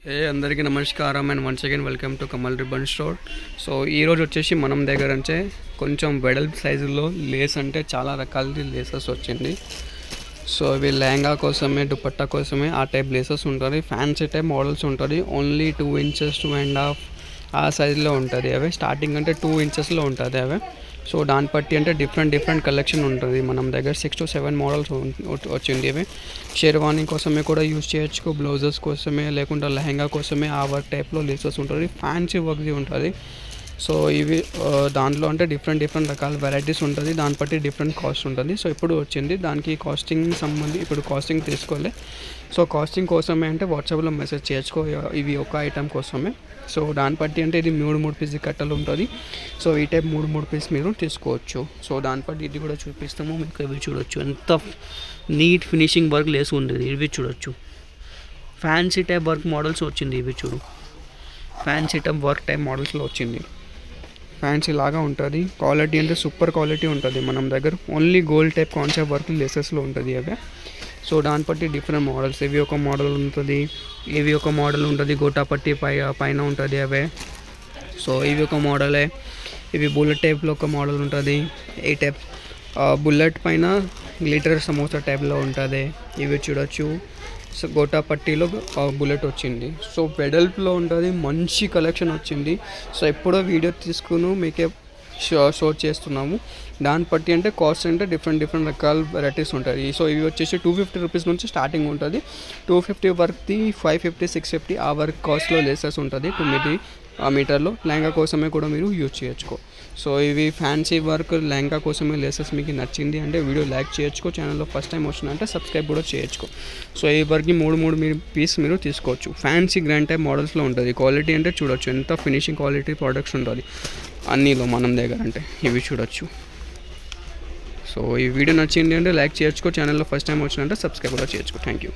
అందరికీ నమస్కారం and once again welcome to Kamal ribbon store. So ఈరోజు వచ్చేసి మనం దగ్గర అంటే కొంచెం వెడల్పు సైజులో లేస్ అంటే చాలా రకాల లేసెస్ వచ్చింది. సో ఇవి లెహంగా కోసమే, దుపట్టా కోసమే ఆ టైప్ లేసెస్ ఉంటుంది. ఫ్యాన్సీ టైప్ మోడల్స్ ఉంటుంది. ఓన్లీ 2 ఇంచెస్ 2.5 ఆ సైజులో ఉంటుంది. అవి స్టార్టింగ్ అంటే 2 ఇంచెస్లో ఉంటుంది అవి. సో దాన్ని బట్టి అంటే డిఫరెంట్ కలెక్షన్ ఉంటుంది. మనం దగ్గర 6 to 7 మోడల్స్ వచ్చింది. ఇవి షెర్వానీ కోసమే కూడా యూజ్ చేయొచ్చు, బ్లౌజెస్ కోసమే, లేకుండా లెహంగా కోసమే ఆ వర్క్ టైప్లో లేసెస్ ఉంటుంది. ఫ్యాన్సీ వర్క్ది ఉంటుంది. సో ఇవి దాంట్లో అంటే డిఫరెంట్ రకాల వెరైటీస్ ఉంటుంది. దాన్ని బట్టి డిఫరెంట్ కాస్ట్ ఉంటుంది. సో ఇప్పుడు వచ్చింది దానికి కాస్టింగ్ ఇప్పుడు కాస్టింగ్ తీసుకోలే. సో కాస్టింగ్ కోసమే అంటే వాట్సాప్లో మెసేజ్ చేసుకో, ఇవి ఒక ఐటమ్ కోసమే. సో దాన్ని బట్టి అంటే ఇది 3 పీస్ కట్టలు ఉంటుంది. సో ఈ టైప్ 3 పీస్ మీరు తీసుకోవచ్చు. సో దాన్ని బట్టి ఇది కూడా చూపిస్తాము మీకు. ఇవి చూడొచ్చు ఎంత నీట్ ఫినిషింగ్ వర్క్ లేసి ఉంటుంది. ఇవి చూడొచ్చు ఫ్యాన్సీ టైప్ వర్క్ మోడల్స్ వచ్చింది. ఇవి చూడు ఫ్యాన్సీ టైప్ వర్క్ టైప్ మోడల్స్లో వచ్చింది. ఫ్యాన్సీ లాగా ఉంటుంది. క్వాలిటీ అంటే సూపర్ క్వాలిటీ ఉంటుంది. మనం దగ్గర only gold type concept work లెసెస్లో ఉంటుంది అవి. సో దాన్ని బట్టి డిఫరెంట్ మోడల్స్. ఇవి ఒక మోడల్ ఉంటుంది, ఇవి ఒక మోడల్ ఉంటుంది. గోటాపట్టి పైన ఉంటుంది అవే. సో ఇవి ఒక మోడలే. ఇవి బుల్లెట్ టైప్లో ఒక మోడల్ ఉంటుంది. ఈ టైప్ బుల్లెట్ పైన గ్లిటర్ సమోసా టైప్లో ఉంటుంది. ఇవి చూడొచ్చు. సో గోటాపట్టిలో బుల్లెట్ వచ్చింది. సో వెడల్పులో ఉంటుంది. మంచి కలెక్షన్ వచ్చింది. సో ఎప్పుడో వీడియో తీసుకుని మీకే షో చేస్తున్నాము. దాన్ని బట్టి అంటే కాస్ట్ అంటే డిఫరెంట్ రకాల వెరైటీస్ ఉంటాయి. సో ఇవి వచ్చేసి 250 రూపీస్ నుంచి స్టార్టింగ్ ఉంటుంది. 250 వర్క్ది 550, 650 ఆ వర్క్ కాస్ట్లో లేసెస్ ఉంటుంది. 9 మీటర్లో లెహంగా కోసమే కూడా మీరు యూజ్ చేయొచ్చు. సో ఇవి ఫ్యాన్సీ వర్క్ లెహంగా కోసమే లేసెస్ మీకు నచ్చింది అంటే వీడియో లైక్ చేయొచ్చు. ఛానల్లో ఫస్ట్ టైం వచ్చిందంటే సబ్స్క్రైబ్ కూడా చేయొచ్చు. సో ఈ వర్క్కి 3 పీస్ మీరు తీసుకోవచ్చు. ఫ్యాన్సీ గ్రాండ్ టైప్ మోడల్స్లో ఉంటుంది. క్వాలిటీ అంటే చూడొచ్చు ఎంత ఫినిషింగ్ క్వాలిటీ ప్రోడక్ట్స్ ఉంటుంది అన్నీలో మనం దగ్గర అంటే ఇవి చూడొచ్చు. సో ఈ వీడియో నచ్చింది అంటే లైక్ చేయొచ్చు. ఛానల్లో ఫస్ట్ టైం వచ్చిందంటే సబ్స్క్రైబ్ కూడా చేయొచ్చు. Thank you.